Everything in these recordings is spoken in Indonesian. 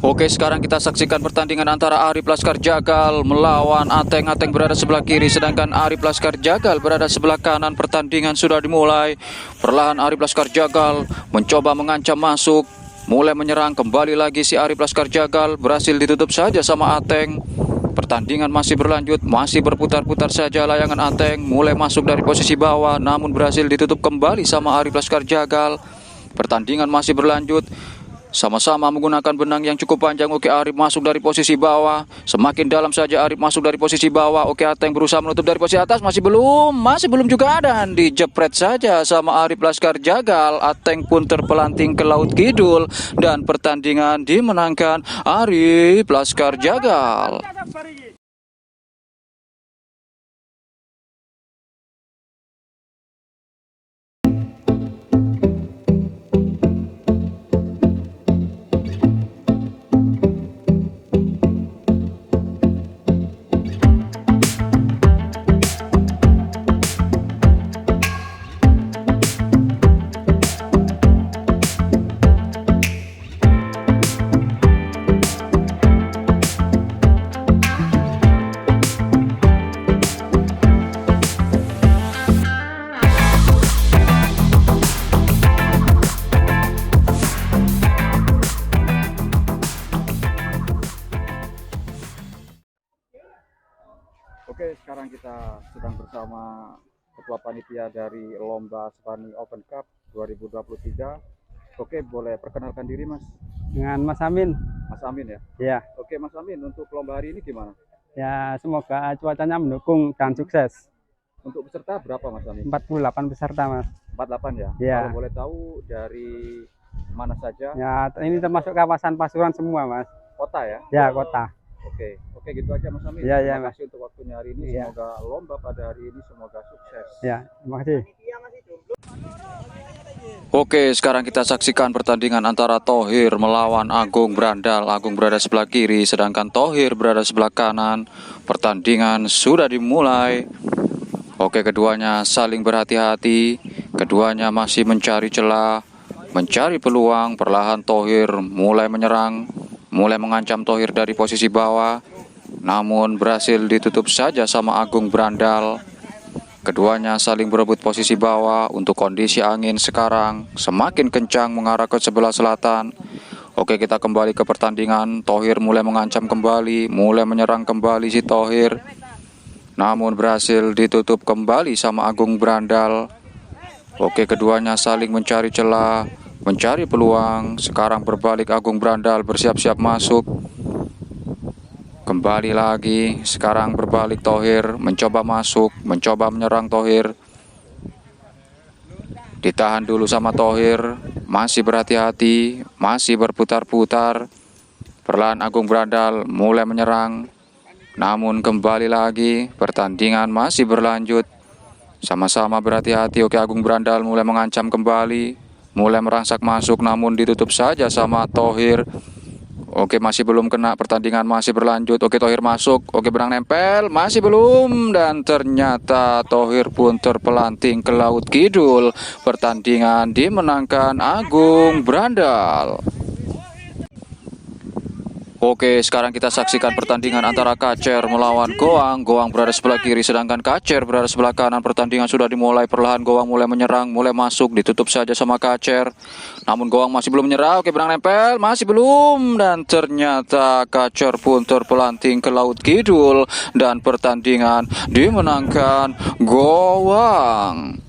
Oke, sekarang kita saksikan pertandingan antara Arif Laskar Jagal melawan Ateng. Ateng berada sebelah kiri, sedangkan Arif Laskar Jagal berada sebelah kanan. Pertandingan sudah dimulai. Perlahan Arif Laskar Jagal mencoba mengancam masuk, mulai menyerang. Kembali lagi si Arif Laskar Jagal, berhasil ditutup saja sama Ateng. Pertandingan masih berlanjut, masih berputar-putar saja layangan Ateng. Mulai masuk dari posisi bawah, namun berhasil ditutup kembali sama Arif Laskar Jagal. Pertandingan masih berlanjut, sama-sama menggunakan benang yang cukup panjang. Oke, Arif masuk dari posisi bawah. Semakin dalam saja Arif masuk dari posisi bawah. Oke, Ateng berusaha menutup dari posisi atas. Masih belum juga, dan dijepret saja sama Arif Laskar Jagal. Ateng pun terpelanting ke Laut Kidul, dan pertandingan dimenangkan Arif Laskar Jagal. Oke, sekarang kita sedang bersama Ketua Panitia dari Lomba Spani Open Cup 2023. Oke, boleh perkenalkan diri, Mas? Dengan Mas Amin. Mas Amin ya? Ya, Oke, Mas Amin, untuk lomba hari ini gimana? ya semoga cuacanya mendukung dan sukses. Untuk peserta berapa, Mas Amin? 48 peserta, Mas. 48 ya? Ya. Kalau boleh tahu dari mana saja? Ya, ini termasuk kawasan Pasuruan semua, Mas. Kota ya? Ya, kota. Oke, gitu aja Mas Amin. Ya, Terima Mas. kasih untuk waktunya hari ini. Ya. Semoga lomba pada hari ini semoga sukses. Ya, terima kasih. Oke, sekarang kita saksikan pertandingan antara Thohir melawan Agung Brandal. Agung berada sebelah kiri, sedangkan Thohir berada sebelah kanan. Pertandingan sudah dimulai. Oke, keduanya saling berhati-hati. Keduanya masih mencari celah, mencari peluang. Perlahan Thohir mulai menyerang, mulai mengancam Thohir dari posisi bawah, namun berhasil ditutup saja sama Agung Brandal. Keduanya saling berebut posisi bawah. Untuk kondisi angin sekarang semakin kencang mengarah ke sebelah selatan. Oke, kita kembali ke pertandingan. Thohir mulai mengancam kembali, mulai menyerang kembali si Thohir, namun berhasil ditutup kembali sama Agung Brandal. Oke, keduanya saling mencari celah, mencari peluang. Sekarang berbalik, Agung Brandal bersiap-siap masuk. Kembali lagi, sekarang berbalik Thohir, mencoba masuk, mencoba menyerang Thohir. Ditahan dulu sama Thohir, masih berhati-hati, masih berputar-putar. Perlahan Agung Brandal mulai menyerang, namun kembali lagi, pertandingan masih berlanjut. Sama-sama berhati-hati. Oke, Agung Brandal mulai mengancam kembali, mulai merangsak masuk, namun ditutup saja sama Thohir. Oke, masih belum kena, pertandingan masih berlanjut. Oke, Thohir masuk. Oke, benang nempel, masih belum. Dan ternyata Thohir pun terpelanting ke Laut Kidul. Pertandingan dimenangkan Agung Brandal. Oke, sekarang kita saksikan pertandingan antara Kacer melawan Goang. Goang berada sebelah kiri, sedangkan Kacer berada sebelah kanan. Pertandingan sudah dimulai. Perlahan Goang mulai menyerang, mulai masuk, ditutup saja sama Kacer. Namun Goang masih belum menyerah. Oke, benang nempel, masih belum. Dan ternyata Kacer pun terpelanting ke Laut Kidul. Dan pertandingan dimenangkan Goang.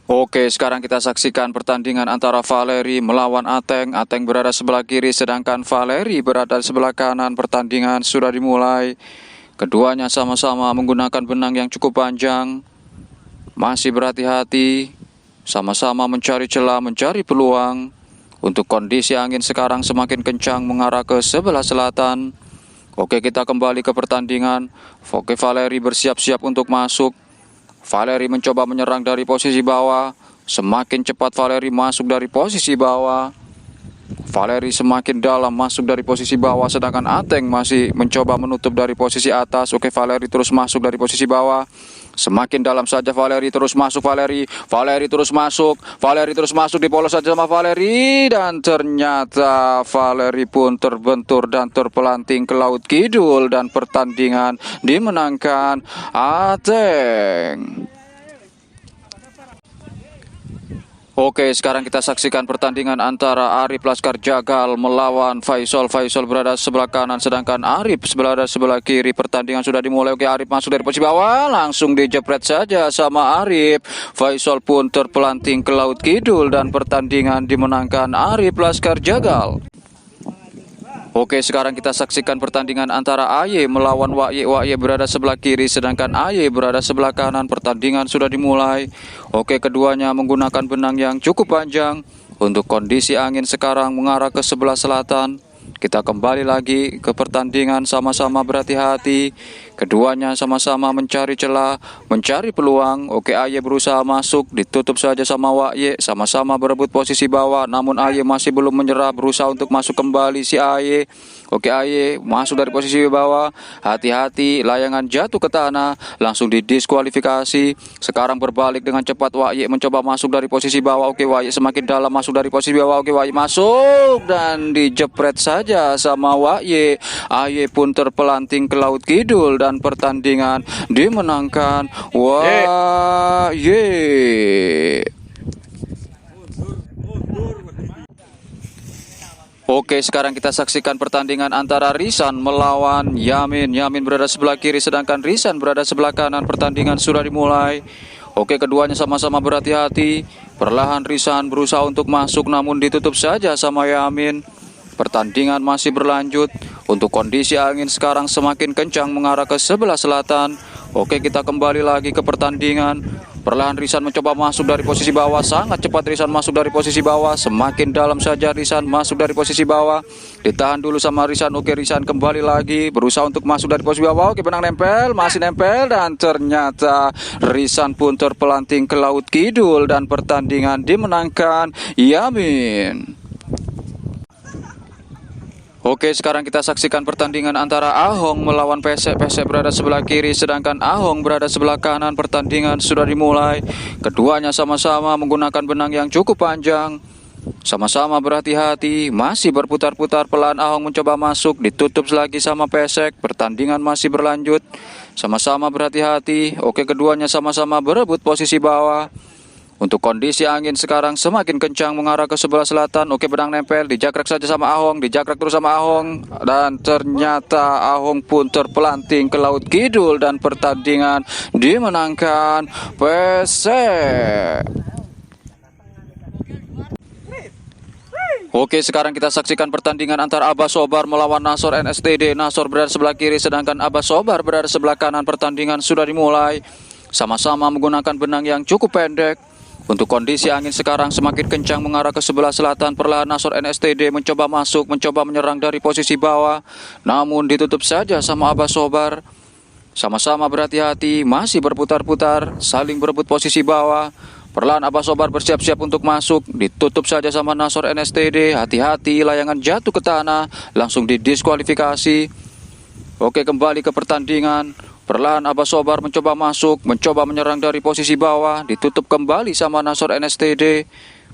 Oke, sekarang kita saksikan pertandingan antara Valeri melawan Ateng. Ateng berada sebelah kiri, sedangkan Valeri berada sebelah kanan. Pertandingan sudah dimulai. Keduanya sama-sama menggunakan benang yang cukup panjang. Masih berhati-hati, sama-sama mencari celah, mencari peluang. Untuk kondisi angin sekarang semakin kencang mengarah ke sebelah selatan. Oke, kita kembali ke pertandingan. Oke, Valeri bersiap-siap untuk masuk. Valeri mencoba menyerang dari posisi bawah. Semakin cepat Valeri masuk dari posisi bawah. Valeri semakin dalam masuk dari posisi bawah, sedangkan Ateng masih mencoba menutup dari posisi atas. Oke, Valeri terus masuk dari posisi bawah. Semakin dalam saja Valeri terus masuk, Valeri terus masuk, di polos saja sama Valeri, dan ternyata Valeri pun terbentur dan terpelanting ke laut kidul, dan pertandingan dimenangkan Ateng. Oke, sekarang kita saksikan pertandingan antara Arif Laskar Jagal melawan Faisal. Faisal berada sebelah kanan, sedangkan Arif berada sebelah kiri. Pertandingan sudah dimulai. Oke, Arif masuk dari posisi bawah, langsung dijepret saja sama Arif. Faisal pun terpelanting ke laut kidul, dan pertandingan dimenangkan Arif Laskar Jagal. Oke, sekarang kita saksikan pertandingan antara AY melawan WY. WY berada sebelah kiri, sedangkan AY berada sebelah kanan. Pertandingan sudah dimulai. Oke, keduanya menggunakan benang yang cukup panjang. Untuk kondisi angin sekarang mengarah ke sebelah selatan. Kita kembali lagi ke pertandingan, sama-sama berhati-hati. Keduanya sama-sama mencari celah, mencari peluang. Oke, AY berusaha masuk, ditutup saja sama WY. Sama-sama berebut posisi bawah, namun AY masih belum menyerah, berusaha untuk masuk kembali si AY. Oke, AY masuk dari posisi bawah. Hati-hati, layangan jatuh ke tanah, langsung didiskualifikasi. Sekarang berbalik dengan cepat, WY mencoba masuk dari posisi bawah. Oke, WY semakin dalam masuk dari posisi bawah. Oke, WY masuk dan dijepret saja sama WY. AY pun terpelanting ke laut kidul, dan pertandingan dimenangkan WY. Oke, sekarang kita saksikan pertandingan antara Risan melawan Yamin. Yamin berada sebelah kiri, sedangkan Risan berada sebelah kanan. Pertandingan sudah dimulai. Oke, keduanya sama-sama berhati-hati. Perlahan Risan berusaha untuk masuk, namun ditutup saja sama Yamin. Pertandingan masih berlanjut. Untuk kondisi angin sekarang semakin kencang mengarah ke sebelah selatan. Oke, kita kembali lagi ke pertandingan. Perlahan Risan mencoba masuk dari posisi bawah. Sangat cepat Risan masuk dari posisi bawah. Semakin dalam saja Risan masuk dari posisi bawah. Ditahan dulu sama Risan. Oke, Risan kembali lagi, berusaha untuk masuk dari posisi bawah. Oke, benang nempel, masih nempel, dan ternyata Risan pun terpelanting ke laut kidul, dan pertandingan dimenangkan Yamin. Oke, sekarang kita saksikan pertandingan antara Ahong melawan Pesek. Pesek berada sebelah kiri, sedangkan Ahong berada sebelah kanan. Pertandingan sudah dimulai. Keduanya sama-sama menggunakan benang yang cukup panjang. Sama-sama berhati-hati, masih berputar-putar. Pelan Ahong mencoba masuk, ditutup lagi sama Pesek. Pertandingan masih berlanjut. Sama-sama berhati-hati. Oke, keduanya sama-sama berebut posisi bawah. Untuk kondisi angin sekarang semakin kencang mengarah ke sebelah selatan. Oke, benang nempel, dijakrak saja sama Ahong, dijakrak terus sama Ahong, dan ternyata Ahong pun terpelanting ke laut kidul, dan pertandingan dimenangkan Pesek. Oke, sekarang kita saksikan pertandingan antara Abah Sobar melawan Nasor NSTD. Nasor berada sebelah kiri, sedangkan Abah Sobar berada sebelah kanan. Pertandingan sudah dimulai. Sama-sama menggunakan benang yang cukup pendek. Untuk kondisi angin sekarang semakin kencang mengarah ke sebelah selatan. Perlahan Nasor NSTD mencoba masuk, mencoba menyerang dari posisi bawah, namun ditutup saja sama Abah Sobar. Sama-sama berhati-hati, masih berputar-putar, saling berebut posisi bawah. Perlahan Abah Sobar bersiap-siap untuk masuk, ditutup saja sama Nasor NSTD. Hati-hati, layangan jatuh ke tanah, langsung didiskualifikasi. Oke, kembali ke pertandingan. Perlahan Abah Sobar mencoba masuk, mencoba menyerang dari posisi bawah, ditutup kembali sama Nasor NSTD.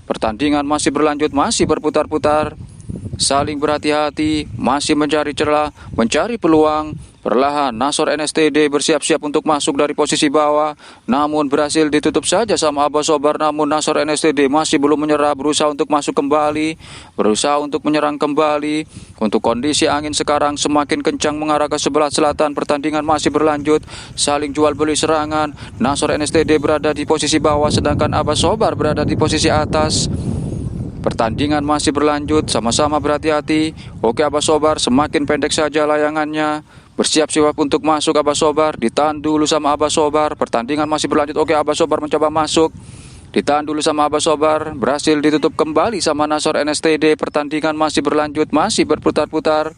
Pertandingan masih berlanjut, masih berputar-putar. Saling berhati-hati, masih mencari celah, mencari peluang. Perlahan Nasor NSTD bersiap-siap untuk masuk dari posisi bawah, namun berhasil ditutup saja sama Abah Sobar. Namun Nasor NSTD masih belum menyerah, berusaha untuk masuk kembali, berusaha untuk menyerang kembali. Untuk kondisi angin sekarang semakin kencang mengarah ke sebelah selatan. Pertandingan masih berlanjut, saling jual beli serangan. Nasor NSTD berada di posisi bawah, sedangkan Abah Sobar berada di posisi atas. Pertandingan masih berlanjut, sama-sama berhati-hati. Oke, Abah Sobar semakin pendek saja layangannya. Bersiap-siap untuk masuk Abah Sobar, ditahan dulu sama Abah Sobar. Pertandingan masih berlanjut. Oke, Abah Sobar mencoba masuk, ditahan dulu sama Abah Sobar. Berhasil ditutup kembali sama Nasor NSTD. Pertandingan masih berlanjut, masih berputar-putar.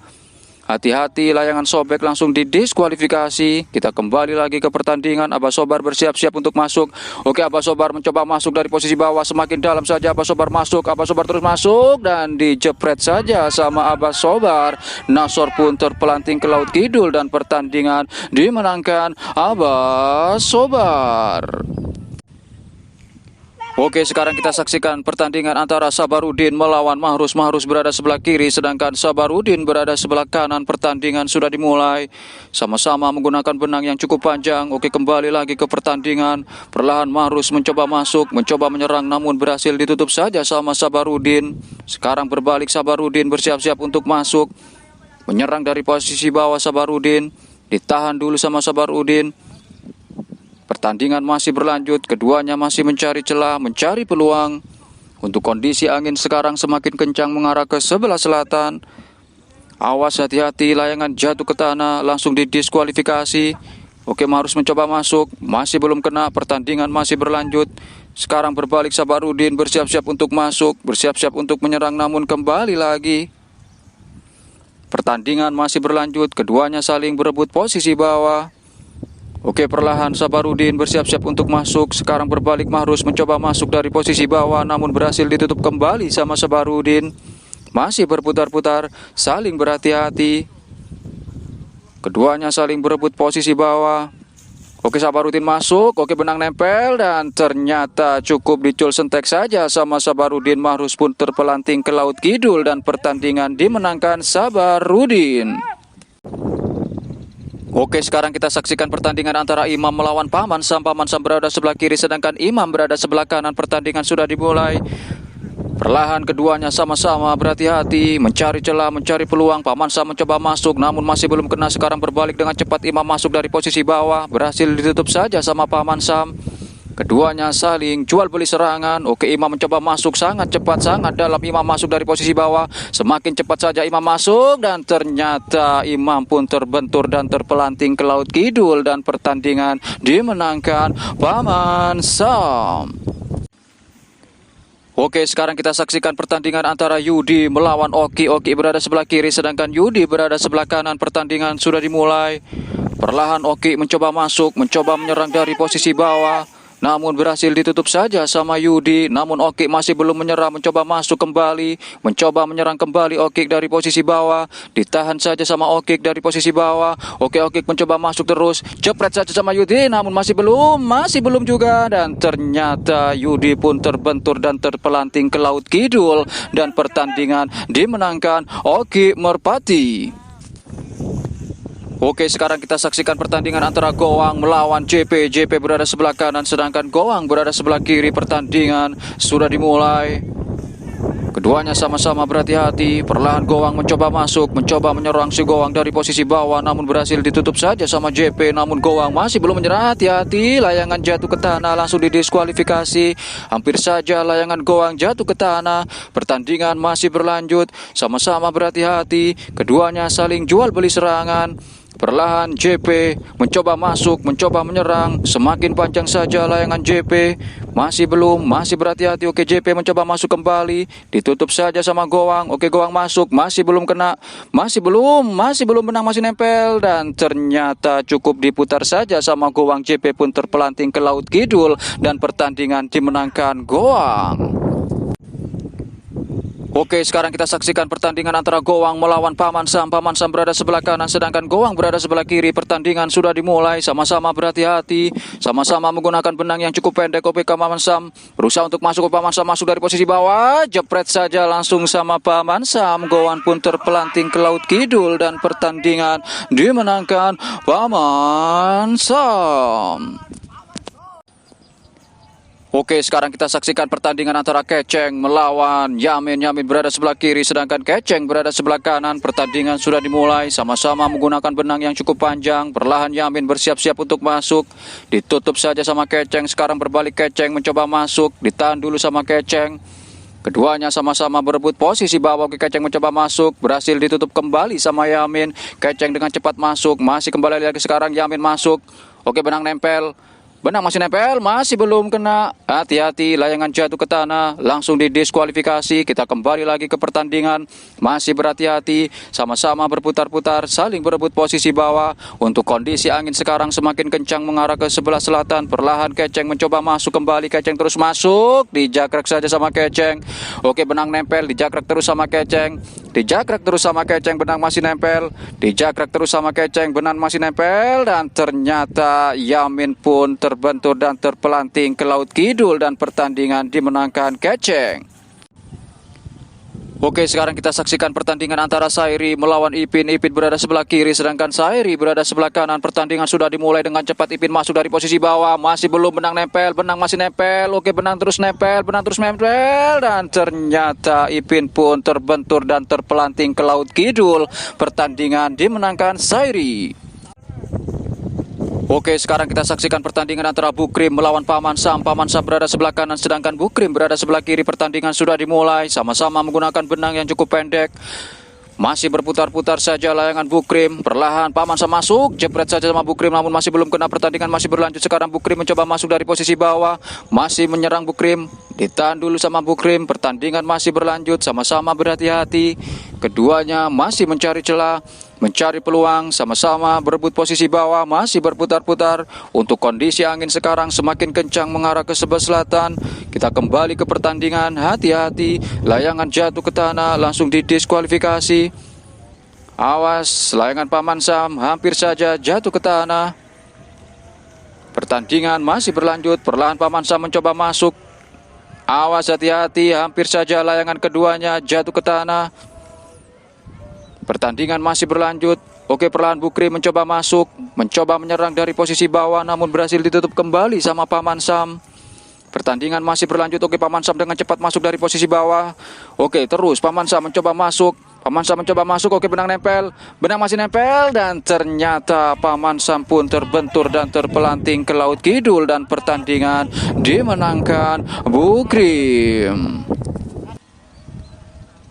Hati-hati, layangan sobek langsung didiskualifikasi. Kita kembali lagi ke pertandingan. Abah Sobar bersiap-siap untuk masuk. Oke, Abah Sobar mencoba masuk dari posisi bawah. Semakin dalam saja Abah Sobar masuk. Abah Sobar terus masuk dan dijepret saja sama Abah Sobar. Nasor pun terpelanting ke laut kidul dan pertandingan dimenangkan Abah Sobar. Oke, sekarang kita saksikan pertandingan antara Sabarudin melawan Mahrus. Mahrus berada sebelah kiri, sedangkan Sabarudin berada sebelah kanan. Pertandingan sudah dimulai. Sama-sama menggunakan benang yang cukup panjang. Oke, kembali lagi ke pertandingan. Perlahan Mahrus mencoba masuk, mencoba menyerang, namun berhasil ditutup saja sama Sabarudin. Sekarang berbalik, Sabarudin bersiap-siap untuk masuk. Menyerang dari posisi bawah Sabarudin. Ditahan dulu sama Sabarudin. Pertandingan masih berlanjut, keduanya masih mencari celah, mencari peluang. Untuk kondisi angin sekarang semakin kencang mengarah ke sebelah selatan. Awas, hati-hati, layangan jatuh ke tanah, langsung didiskualifikasi. Oke, Mahrus mencoba masuk, masih belum kena, pertandingan masih berlanjut. Sekarang berbalik, Sabarudin bersiap-siap untuk masuk, bersiap-siap untuk menyerang, namun kembali lagi. Pertandingan masih berlanjut, keduanya saling berebut posisi bawah. Oke, perlahan Sabarudin bersiap-siap untuk masuk. Sekarang berbalik, Mahrus mencoba masuk dari posisi bawah, namun berhasil ditutup kembali sama Sabarudin. Masih berputar-putar, saling berhati-hati. Keduanya saling berebut posisi bawah. Oke, Sabarudin masuk. Oke, benang nempel dan ternyata cukup dicul sentek saja sama Sabarudin. Mahrus pun terpelanting ke laut kidul dan pertandingan dimenangkan Sabarudin. Oke, sekarang kita saksikan pertandingan antara Imam melawan Paman Sam. Paman Sam berada sebelah kiri, sedangkan Imam berada sebelah kanan. Pertandingan sudah dimulai. Perlahan keduanya sama-sama berhati-hati, mencari celah, mencari peluang. Paman Sam mencoba masuk, namun masih belum kena. Sekarang berbalik dengan cepat, Imam masuk dari posisi bawah. Berhasil ditutup saja sama Paman Sam. Keduanya saling jual beli serangan. Oke, Imam mencoba masuk sangat cepat, sangat dalam. Imam masuk dari posisi bawah. Semakin cepat saja Imam masuk dan ternyata Imam pun terbentur dan terpelanting ke laut kidul dan pertandingan dimenangkan Paman Sam. Oke, sekarang kita saksikan pertandingan antara Yudi melawan Oki. Oki berada sebelah kiri, sedangkan Yudi berada sebelah kanan. Pertandingan sudah dimulai. Perlahan Oki mencoba masuk, mencoba menyerang dari posisi bawah. Namun berhasil ditutup saja sama Yudi. Namun Oki masih belum menyerah, mencoba masuk kembali, mencoba menyerang kembali Oki dari posisi bawah. Ditahan saja sama Oki dari posisi bawah. Oke, Oki mencoba masuk terus, jepret saja sama Yudi, namun masih belum juga. Dan ternyata Yudi pun terbentur dan terpelanting ke laut kidul. Dan pertandingan dimenangkan Oki Merpati. Oke, sekarang kita saksikan pertandingan antara Goang melawan JP. JP berada sebelah kanan, sedangkan Goang berada sebelah kiri. Pertandingan sudah dimulai. Keduanya sama-sama berhati-hati. Perlahan Goang mencoba masuk, mencoba menyerang si Goang dari posisi bawah, namun berhasil ditutup saja sama JP. Namun Goang masih belum menyerah, hati-hati. Layangan jatuh ke tanah, langsung didiskualifikasi. Hampir saja layangan Goang jatuh ke tanah. Pertandingan masih berlanjut, sama-sama berhati-hati. Keduanya saling jual beli serangan. Perlahan JP mencoba masuk, mencoba menyerang. Semakin panjang saja layangan JP. Masih berhati-hati. Oke, JP mencoba masuk kembali. Ditutup saja sama Goang. Oke, Goang masuk, masih belum kena. Masih belum benang masih nempel. Dan ternyata cukup diputar saja sama Goang. JP pun terpelanting ke laut kidul. Dan pertandingan dimenangkan Goang. Oke, sekarang kita saksikan pertandingan antara Goang melawan Paman Sam. Paman Sam berada sebelah kanan, sedangkan Goang berada sebelah kiri. Pertandingan sudah dimulai, sama-sama berhati-hati, sama-sama menggunakan benang yang cukup pendek. Oke, Paman Sam berusaha untuk masuk. Paman Sam masuk dari posisi bawah, jepret saja langsung sama Paman Sam. Goang pun terpelanting ke laut kidul dan pertandingan dimenangkan Paman Sam. Oke, sekarang kita saksikan pertandingan antara Keceng melawan Yamin. Yamin berada sebelah kiri, sedangkan Keceng berada sebelah kanan. Pertandingan sudah dimulai, sama-sama menggunakan benang yang cukup panjang. Perlahan Yamin bersiap-siap untuk masuk. Ditutup saja sama Keceng. Sekarang berbalik, Keceng mencoba masuk. Ditahan dulu sama Keceng. Keduanya sama-sama berebut posisi bawah. Keceng mencoba masuk, berhasil ditutup kembali sama Yamin. Keceng dengan cepat masuk, masih kembali lagi sekarang Yamin masuk. Oke, benang nempel. Benang masih nempel, masih belum kena. Hati-hati, layangan jatuh ke tanah, langsung didiskualifikasi. Kita kembali lagi ke pertandingan. Masih berhati-hati, sama-sama berputar-putar, saling berebut posisi bawah. Untuk kondisi angin sekarang semakin kencang mengarah ke sebelah selatan. Perlahan Keceng mencoba masuk kembali, Keceng terus masuk. Dijakrek saja sama Keceng. Oke, benang nempel, dijakrek terus sama Keceng. Dijakrek terus sama Keceng, benang masih nempel. Dijakrek terus sama Keceng, benang masih nempel. Dan ternyata Yamin pun terbentur dan terpelanting ke laut kidul dan pertandingan dimenangkan Keceng. Oke, sekarang kita saksikan pertandingan antara Sairi melawan Ipin. Ipin berada sebelah kiri sedangkan Sairi berada sebelah kanan. Pertandingan sudah dimulai dengan cepat. Ipin masuk dari posisi bawah, masih belum, benang nempel, benang masih nempel. Oke, benang terus nempel, benang terus nempel. Dan ternyata Ipin pun terbentur dan terpelanting ke laut kidul. Pertandingan dimenangkan Sairi. Oke, sekarang kita saksikan pertandingan antara Bukrim melawan Paman Sam. Paman Sam berada sebelah kanan sedangkan Bukrim berada sebelah kiri. Pertandingan sudah dimulai, sama-sama menggunakan benang yang cukup pendek. Masih berputar-putar saja layangan Bukrim. Perlahan Paman Sam masuk, jepret saja sama Bukrim namun masih belum kena. Pertandingan masih berlanjut. Sekarang Bukrim mencoba masuk dari posisi bawah, masih menyerang Bukrim. Ditahan dulu sama Bukrim. Pertandingan masih berlanjut, sama-sama berhati-hati. Keduanya masih mencari celah, mencari peluang, sama-sama berebut posisi bawah, masih berputar-putar. Untuk kondisi angin sekarang semakin kencang mengarah ke sebelah selatan. Kita kembali ke pertandingan, hati-hati, layangan jatuh ke tanah, langsung didiskualifikasi. Awas, layangan Paman Sam hampir saja jatuh ke tanah. Pertandingan masih berlanjut, perlahan Paman Sam mencoba masuk. Awas, hati-hati, hampir saja layangan keduanya jatuh ke tanah. Pertandingan masih berlanjut. Oke, perlahan Bukrim mencoba masuk, mencoba menyerang dari posisi bawah namun berhasil ditutup kembali sama Paman Sam. Pertandingan masih berlanjut. Oke, Paman Sam dengan cepat masuk dari posisi bawah. Oke, terus Paman Sam mencoba masuk. Paman Sam mencoba masuk. Oke, benang nempel, benang masih nempel. Dan ternyata Paman Sam pun terbentur dan terpelanting ke laut kidul. Dan pertandingan dimenangkan Bukrim.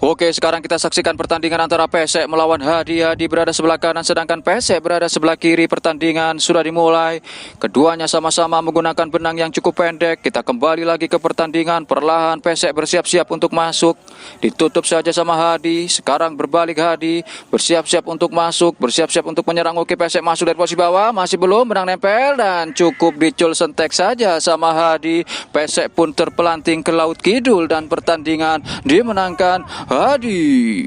Oke, sekarang kita saksikan pertandingan antara Pesek melawan Hadi. Hadi berada sebelah kanan sedangkan Pesek berada sebelah kiri. Pertandingan sudah dimulai. Keduanya sama-sama menggunakan benang yang cukup pendek. Kita kembali lagi ke pertandingan. Perlahan Pesek bersiap-siap untuk masuk. Ditutup saja sama Hadi. Sekarang berbalik Hadi, bersiap-siap untuk masuk, bersiap-siap untuk menyerang. Oke, Pesek masuk dari posisi bawah, masih belum, benang nempel dan cukup dicul sentek saja sama Hadi. Pesek pun terpelanting ke laut kidul dan pertandingan dimenangkan Hadi.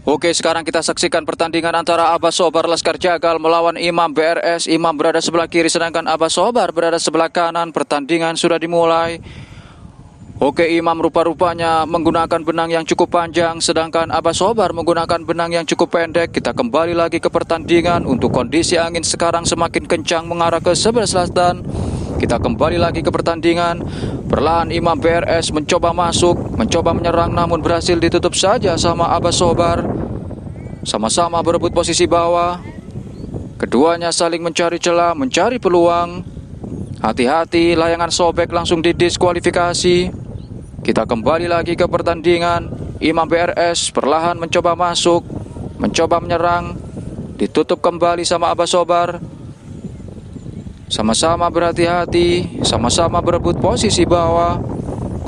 Oke, sekarang kita saksikan pertandingan antara Abah Sobar Laskar Jagal melawan Imam BRS. Imam berada sebelah kiri sedangkan Abah Sobar berada sebelah kanan. Pertandingan sudah dimulai. Oke, Imam rupa-rupanya menggunakan benang yang cukup panjang sedangkan Abah Sobar menggunakan benang yang cukup pendek. Kita kembali lagi ke pertandingan. Untuk kondisi angin sekarang semakin kencang mengarah ke sebelah selatan. Kita kembali lagi ke pertandingan. Perlahan Imam BRS mencoba masuk, mencoba menyerang namun berhasil ditutup saja sama Abah Sobar. Sama-sama berebut posisi bawah. Keduanya saling mencari celah, mencari peluang. Hati-hati, layangan sobek langsung didiskualifikasi. Kita kembali lagi ke pertandingan. Imam BRS perlahan mencoba masuk, mencoba menyerang. Ditutup kembali sama Abah Sobar. Sama-sama berhati-hati, sama-sama berebut posisi bawah.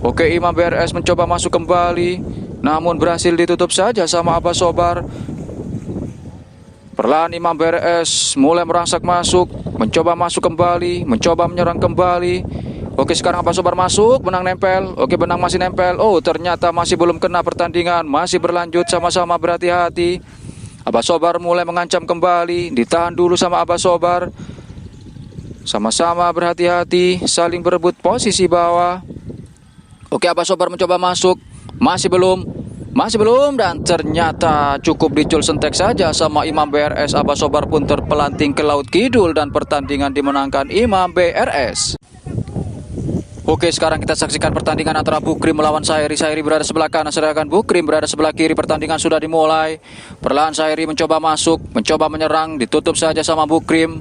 Oke, Imam BRS mencoba masuk kembali, namun berhasil ditutup saja sama Abah Sobar. Perlahan Imam BRS mulai merangsak masuk, mencoba masuk kembali, mencoba menyerang kembali. Oke, sekarang Abah Sobar masuk, benang nempel. Oke, benang masih nempel. Oh, ternyata masih belum kena. Pertandingan masih berlanjut, sama-sama berhati-hati. Abah Sobar mulai mengancam kembali, ditahan dulu sama Abah Sobar. Sama-sama berhati-hati, saling berebut posisi bawah. Oke, Abah Sobar mencoba masuk, masih belum, dan ternyata cukup dicul sentek saja sama Imam BRS. Abah Sobar pun terpelanting ke laut kidul dan pertandingan dimenangkan Imam BRS. Oke, sekarang kita saksikan pertandingan antara Bukrim melawan Sairi. Sairi berada sebelah kanan sedangkan Bukrim berada sebelah kiri. Pertandingan sudah dimulai. Perlahan Sairi mencoba masuk, mencoba menyerang, ditutup saja sama Bukrim.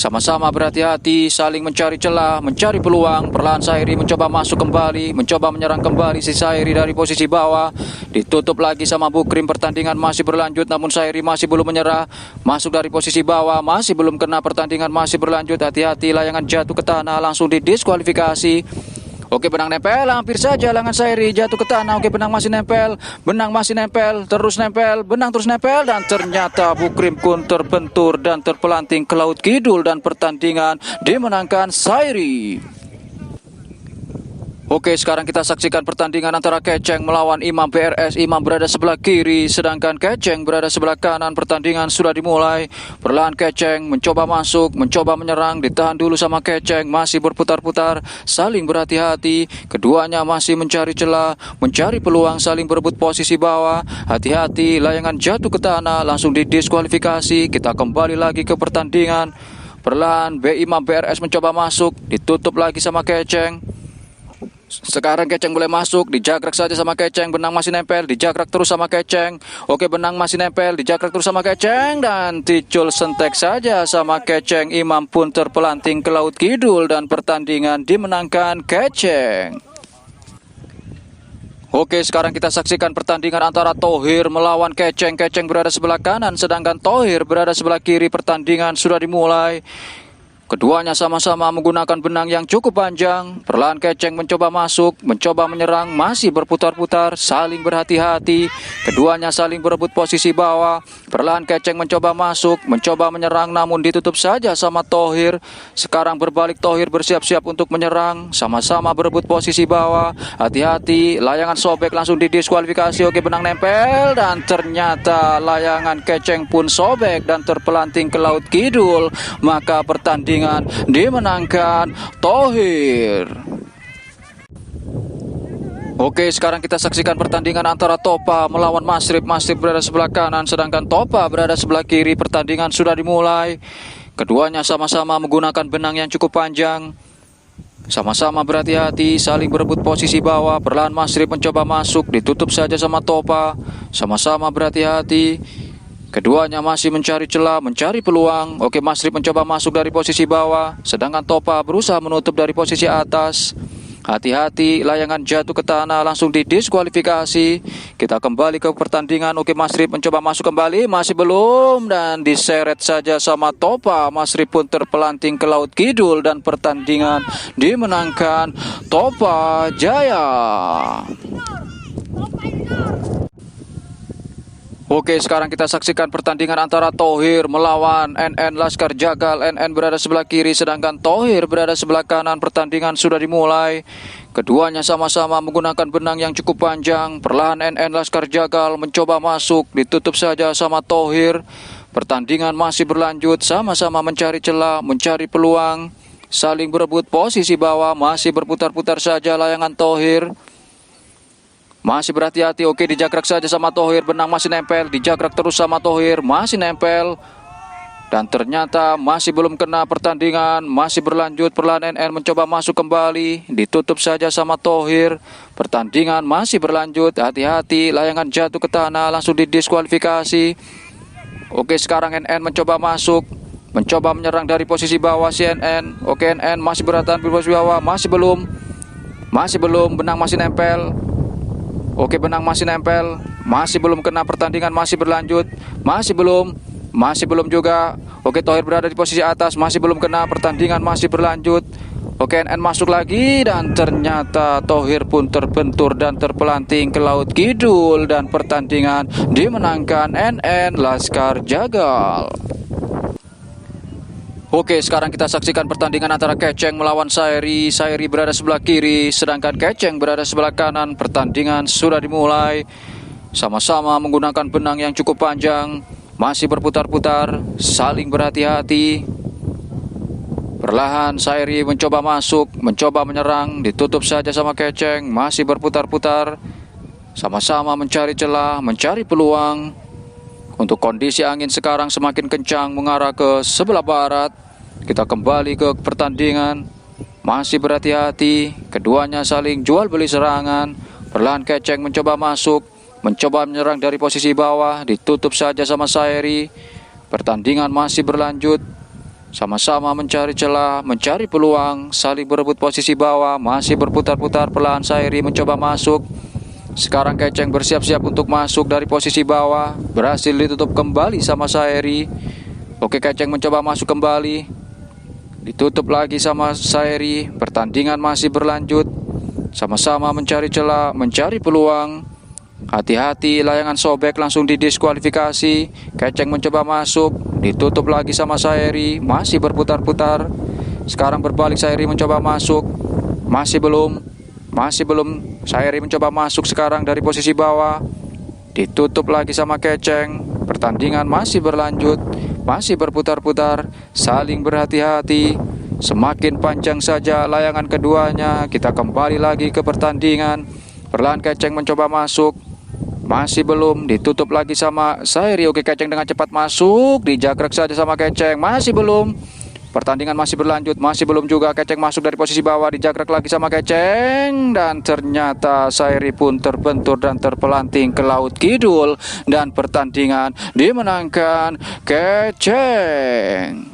Sama-sama berhati-hati, saling mencari celah, mencari peluang. Perlahan Sairi mencoba masuk kembali, mencoba menyerang kembali si Sairi dari posisi bawah. Ditutup lagi sama Bukrim, pertandingan masih berlanjut namun Sairi masih belum menyerah. Masuk dari posisi bawah, masih belum kena, pertandingan masih berlanjut. Hati-hati, layangan jatuh ke tanah, langsung didiskualifikasi. Oke, benang nempel, hampir saja lengan Sairi jatuh ke tanah. Oke, benang masih nempel, terus nempel, benang terus nempel. Dan ternyata Bukrim pun terbentur dan terpelanting ke laut kidul. Dan pertandingan dimenangkan Sairi. Oke, sekarang kita saksikan pertandingan antara Keceng melawan Imam BRS. Imam berada sebelah kiri, sedangkan Keceng berada sebelah kanan. Pertandingan sudah dimulai. Perlahan Keceng mencoba masuk, mencoba menyerang. Ditahan dulu sama Keceng, masih berputar-putar, saling berhati-hati. Keduanya masih mencari celah, mencari peluang, saling berebut posisi bawah. Hati-hati, layangan jatuh ke tanah, langsung didiskualifikasi. Kita kembali lagi ke pertandingan. Perlahan Imam BRS mencoba masuk, ditutup lagi sama Keceng. Sekarang Keceng boleh masuk, dijagrak saja sama Keceng. Benang masih nempel, dijagrak terus sama Keceng. Oke, benang masih nempel, dijagrak terus sama Keceng. Dan Ticul sentek saja sama Keceng. Imam pun terpelanting ke laut kidul. Dan pertandingan dimenangkan Keceng. Oke, sekarang kita saksikan pertandingan antara Thohir melawan Keceng. Keceng berada sebelah kanan, sedangkan Thohir berada sebelah kiri. Pertandingan sudah dimulai. Keduanya sama-sama menggunakan benang yang cukup panjang. Perlahan Keceng mencoba masuk, mencoba menyerang, masih berputar-putar, saling berhati-hati. Keduanya saling berebut posisi bawah. Perlahan Keceng mencoba masuk, mencoba menyerang, namun ditutup saja sama Thohir. Sekarang berbalik, Thohir bersiap-siap untuk menyerang. Sama-sama berebut posisi bawah. Hati-hati, layangan sobek, langsung didiskualifikasi. Oke, benang nempel, dan ternyata layangan Keceng pun sobek dan terpelanting ke laut kidul. Maka pertandingan dimenangkan Thohir. Oke, sekarang kita saksikan pertandingan antara Topa melawan Masrib. Masrib berada sebelah kanan, sedangkan Topa berada sebelah kiri. Pertandingan sudah dimulai. Keduanya sama-sama menggunakan benang yang cukup panjang. Sama-sama berhati-hati, saling berebut posisi bawah. Perlahan Masrib mencoba masuk, ditutup saja sama Topa. Sama-sama berhati-hati. Keduanya masih mencari celah, mencari peluang. Oke, Masrib mencoba masuk dari posisi bawah, sedangkan Topa berusaha menutup dari posisi atas. Hati-hati, layangan jatuh ke tanah, langsung didiskualifikasi. Kita kembali ke pertandingan. Oke, Masrib mencoba masuk kembali, masih belum, dan diseret saja sama Topa. Masrib pun terpelanting ke laut kidul. Dan pertandingan dimenangkan Topa Jaya. Oke, sekarang kita saksikan pertandingan antara Thohir melawan NN Laskar Jagal. NN berada sebelah kiri, sedangkan Thohir berada sebelah kanan. Pertandingan sudah dimulai. Keduanya sama-sama menggunakan benang yang cukup panjang. Perlahan NN Laskar Jagal mencoba masuk, ditutup saja sama Thohir. Pertandingan masih berlanjut, sama-sama mencari celah, mencari peluang, saling berebut posisi bawah. Masih berputar-putar saja layangan Thohir. Masih berhati-hati. Oke, dijagrak saja sama Thohir. Benang masih nempel, dijagrak terus sama Thohir, masih nempel. Dan ternyata masih belum kena. Pertandingan masih berlanjut. Perlahan NN mencoba masuk kembali, ditutup saja sama Thohir. Pertandingan masih berlanjut. Hati-hati, layangan jatuh ke tanah, langsung didiskualifikasi. Oke, sekarang NN mencoba masuk, mencoba menyerang dari posisi bawah si NN. Oke, NN masih bertahan di posisi bawah, masih belum, benang masih nempel. Oke, benang masih nempel, masih belum kena. Pertandingan masih berlanjut, masih belum juga. Oke, Thohir berada di posisi atas, masih belum kena. Pertandingan masih berlanjut. Oke, NN masuk lagi, dan ternyata Thohir pun terbentur dan terpelanting ke laut kidul. Dan pertandingan dimenangkan NN Laskar Jagal. Oke, sekarang kita saksikan pertandingan antara Keceng melawan Sairi. Sairi berada sebelah kiri, sedangkan Keceng berada sebelah kanan. Pertandingan sudah dimulai. Sama-sama menggunakan benang yang cukup panjang, masih berputar-putar, saling berhati-hati. Perlahan Sairi mencoba masuk, mencoba menyerang, ditutup saja sama Keceng, masih berputar-putar. Sama-sama mencari celah, mencari peluang. Untuk kondisi angin sekarang semakin kencang mengarah ke sebelah barat. Kita kembali ke pertandingan. Masih berhati-hati. Keduanya saling jual beli serangan. Perlahan Keceng mencoba masuk, mencoba menyerang dari posisi bawah, ditutup saja sama Sairi. Pertandingan masih berlanjut. Sama-sama mencari celah, mencari peluang, saling berebut posisi bawah, masih berputar-putar perlahan Sairi mencoba masuk. Sekarang Keceng bersiap-siap untuk masuk dari posisi bawah, berhasil ditutup kembali sama Sairi. Oke, Keceng mencoba masuk kembali, ditutup lagi sama Sairi. Pertandingan masih berlanjut, sama-sama mencari celah, mencari peluang. Hati-hati, layangan sobek langsung didiskualifikasi. Keceng mencoba masuk, ditutup lagi sama Sairi, masih berputar-putar. Sekarang berbalik, Sairi mencoba masuk, masih belum. Sairi mencoba masuk sekarang dari posisi bawah, ditutup lagi sama Keceng. Pertandingan masih berlanjut, masih berputar-putar, saling berhati-hati. Semakin panjang saja layangan keduanya. Kita kembali lagi ke pertandingan. Perlahan Keceng mencoba masuk, masih belum, ditutup lagi sama Sairi. Oke, Keceng dengan cepat masuk, dijagrek saja sama Keceng, masih belum. Pertandingan masih berlanjut, masih belum juga. Keceng masuk dari posisi bawah, dijagrek lagi sama Keceng. Dan ternyata Sairi pun terbentur dan terpelanting ke laut kidul. Dan pertandingan dimenangkan Keceng.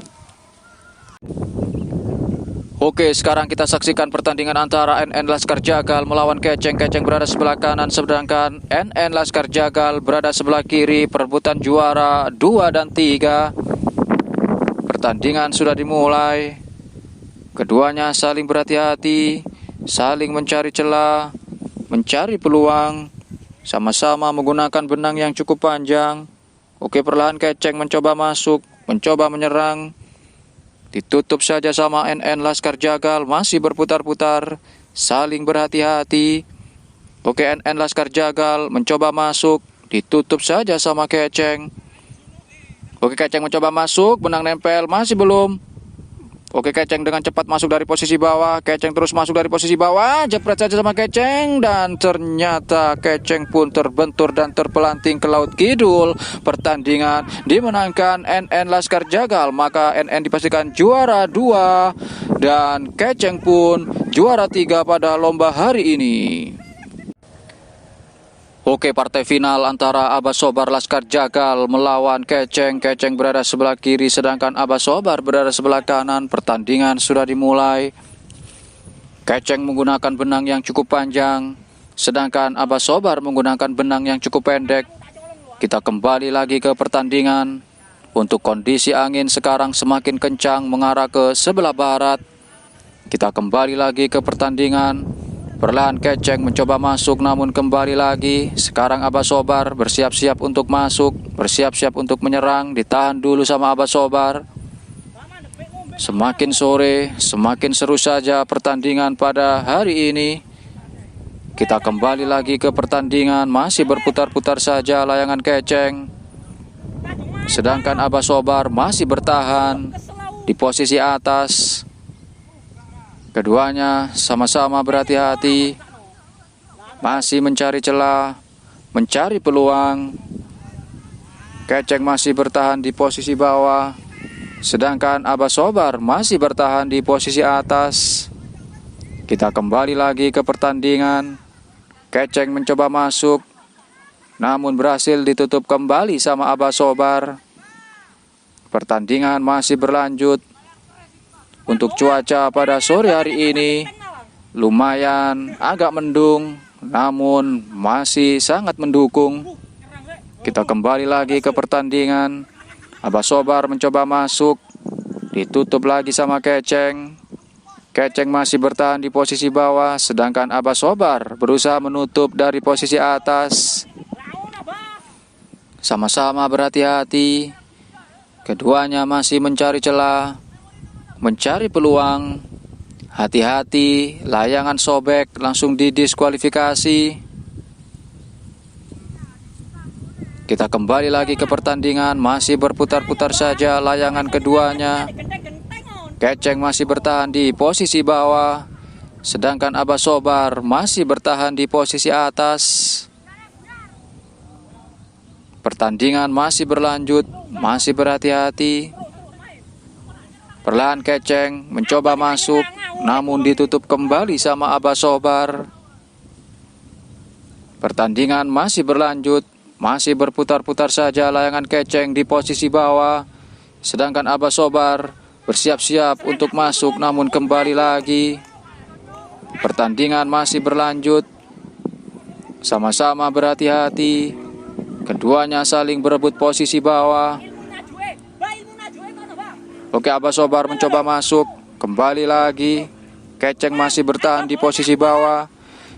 Oke, sekarang kita saksikan pertandingan antara NN Laskar Jagal melawan Keceng. Keceng berada sebelah kanan, sedangkan NN Laskar Jagal berada sebelah kiri. Perebutan juara 2 dan 3. Pertandingan sudah dimulai. Keduanya saling berhati-hati, saling mencari celah, mencari peluang, sama-sama menggunakan benang yang cukup panjang. Oke, perlahan Keceng mencoba masuk, mencoba menyerang. Ditutup saja sama NN Laskar Jagal, masih berputar-putar, saling berhati-hati. Oke, NN Laskar Jagal mencoba masuk, ditutup saja sama Keceng. Oke, Keceng mencoba masuk, benang nempel, masih belum. Oke, Keceng dengan cepat masuk dari posisi bawah. Keceng terus masuk dari posisi bawah, jepret saja sama Keceng. Dan ternyata Keceng pun terbentur dan terpelanting ke laut kidul. Pertandingan dimenangkan NN Laskar Jagal, maka NN dipastikan juara 2. Dan Keceng pun juara 3 pada lomba hari ini. Oke, partai final antara Abah Sobar Laskar Jagal melawan Keceng. Keceng berada sebelah kiri, sedangkan Abah Sobar berada sebelah kanan. Pertandingan sudah dimulai. Keceng menggunakan benang yang cukup panjang, sedangkan Abah Sobar menggunakan benang yang cukup pendek. Kita kembali lagi ke pertandingan. Untuk kondisi angin sekarang semakin kencang mengarah ke sebelah barat. Kita kembali lagi ke pertandingan. Perlahan Keceng mencoba masuk, namun kembali lagi. Sekarang Abah Sobar bersiap-siap untuk masuk, bersiap-siap untuk menyerang. Ditahan dulu sama Abah Sobar. Semakin sore, semakin seru saja pertandingan pada hari ini. Kita kembali lagi ke pertandingan, masih berputar-putar saja layangan Keceng. Sedangkan Abah Sobar masih bertahan di posisi atas. Keduanya sama-sama berhati-hati, masih mencari celah, mencari peluang. Keceng masih bertahan di posisi bawah, sedangkan Abah Sobar masih bertahan di posisi atas. Kita kembali lagi ke pertandingan. Keceng mencoba masuk, namun berhasil ditutup kembali sama Abah Sobar. Pertandingan masih berlanjut. Untuk cuaca pada sore hari ini lumayan agak mendung, namun masih sangat mendukung. Kita kembali lagi ke pertandingan. Abah Sobar mencoba masuk, ditutup lagi sama Keceng. Keceng masih bertahan di posisi bawah, sedangkan Abah Sobar berusaha menutup dari posisi atas. Sama-sama berhati-hati. Keduanya masih mencari celah, mencari peluang. Hati-hati, layangan sobek langsung didiskualifikasi. Kita kembali lagi ke pertandingan, masih berputar-putar saja layangan keduanya. Keceng masih bertahan di posisi bawah, sedangkan Abah Sobar masih bertahan di posisi atas. Pertandingan masih berlanjut, masih berhati-hati. Perlahan Keceng mencoba masuk, namun ditutup kembali sama Abah Sobar. Pertandingan masih berlanjut, masih berputar-putar saja layangan Keceng di posisi bawah, sedangkan Abah Sobar bersiap-siap untuk masuk, namun kembali lagi. Pertandingan masih berlanjut. Sama-sama berhati-hati. Keduanya saling berebut posisi bawah. Oke, Abah Sobar mencoba masuk, kembali lagi. Keceng masih bertahan di posisi bawah,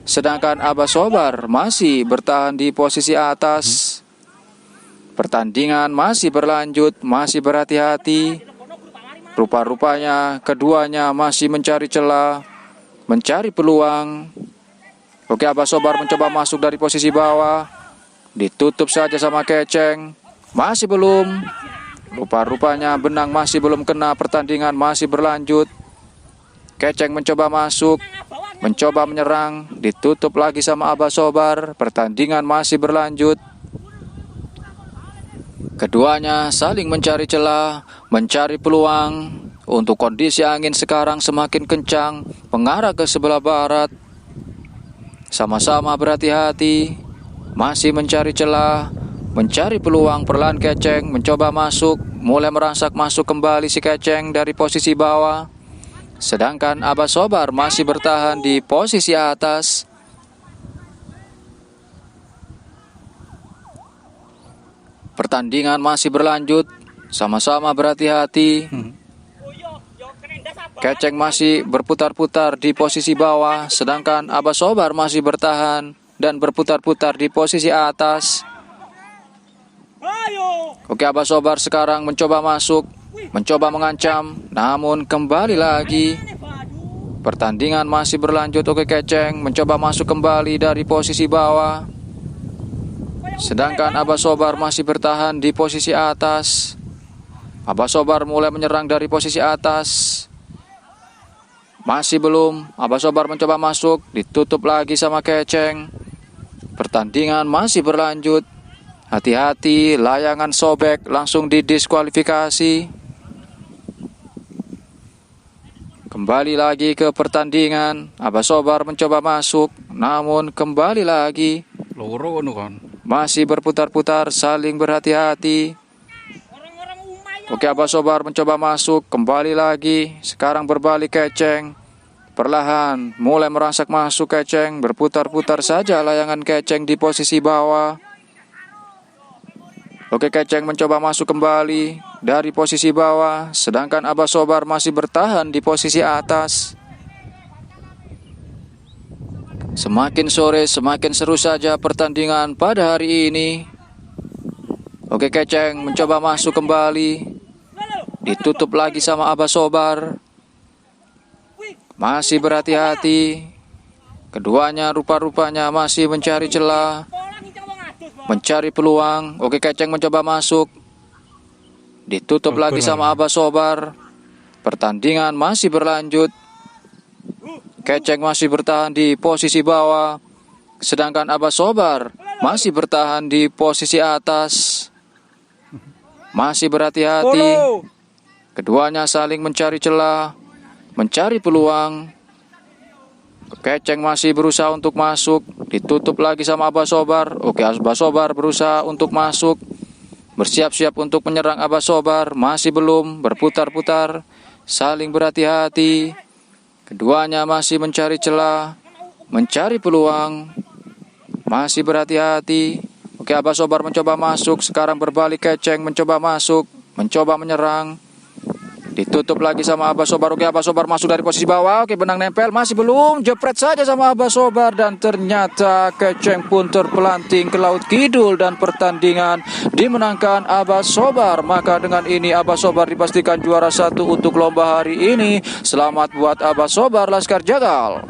sedangkan Abah Sobar masih bertahan di posisi atas. Pertandingan masih berlanjut, masih berhati-hati. Rupa-rupanya keduanya masih mencari celah, mencari peluang. Oke, Abah Sobar mencoba masuk dari posisi bawah. Ditutup saja sama Keceng. Masih belum. Rupa-rupanya benang masih belum kena, pertandingan masih berlanjut. Keceng mencoba masuk, mencoba menyerang. Ditutup lagi sama Abah Sobar. Pertandingan masih berlanjut. Keduanya saling mencari celah, mencari peluang. Untuk kondisi angin sekarang semakin kencang, mengarah ke sebelah barat. Sama-sama berhati-hati, masih mencari celah, mencari peluang. Perlahan Keceng mencoba masuk, mulai merangsak masuk kembali si Keceng dari posisi bawah. Sedangkan Abah Sobar masih bertahan di posisi atas. Pertandingan masih berlanjut, sama-sama berhati-hati. Keceng masih berputar-putar di posisi bawah, sedangkan Abah Sobar masih bertahan dan berputar-putar di posisi atas. Oke, Abah Sobar sekarang mencoba masuk, mencoba mengancam, namun kembali lagi. Pertandingan masih berlanjut. Oke, Keceng mencoba masuk kembali dari posisi bawah, sedangkan Abah Sobar masih bertahan di posisi atas. Abah Sobar mulai menyerang dari posisi atas. Masih belum. Abah Sobar mencoba masuk, ditutup lagi sama Keceng. Pertandingan masih berlanjut. Hati-hati, layangan sobek, langsung didiskualifikasi. Kembali lagi ke pertandingan. Abah Sobar mencoba masuk, namun kembali lagi. Masih berputar-putar, saling berhati-hati. Oke, Abah Sobar mencoba masuk, kembali lagi. Sekarang berbalik Keceng. Perlahan, mulai merangsak masuk Keceng. Berputar-putar saja layangan Keceng di posisi bawah. Oke, Keceng mencoba masuk kembali dari posisi bawah. Sedangkan Abah Sobar masih bertahan di posisi atas. Semakin sore semakin seru saja pertandingan pada hari ini. Oke, Keceng mencoba masuk kembali. Ditutup lagi sama Abah Sobar. Masih berhati-hati. Keduanya rupa-rupanya masih mencari celah, mencari peluang. Oke, Keceng mencoba masuk. Ditutup lagi sama Abah Sobar. Pertandingan masih berlanjut. Keceng masih bertahan di posisi bawah, sedangkan Abah Sobar masih bertahan di posisi atas. Masih berhati-hati. Keduanya saling mencari celah, mencari peluang. Keceng masih berusaha untuk masuk. Ditutup lagi sama Abah Sobar. Oke, Abah Sobar berusaha untuk masuk, bersiap-siap untuk menyerang Abah Sobar. Masih belum. Berputar-putar, saling berhati-hati. Keduanya masih mencari celah, mencari peluang. Masih berhati-hati. Oke, Abah Sobar mencoba masuk. Sekarang berbalik Keceng mencoba masuk, mencoba menyerang. Ditutup lagi sama Abah Sobar. Oke, Abah Sobar masuk dari posisi bawah. Oke, benang nempel. Masih belum. Jepret saja sama Abah Sobar. Dan ternyata Keceng pun terpelanting ke laut kidul. Dan pertandingan dimenangkan Abah Sobar. Maka dengan ini Abah Sobar dipastikan juara 1 untuk lomba hari ini. Selamat buat Abah Sobar Laskar Jagal.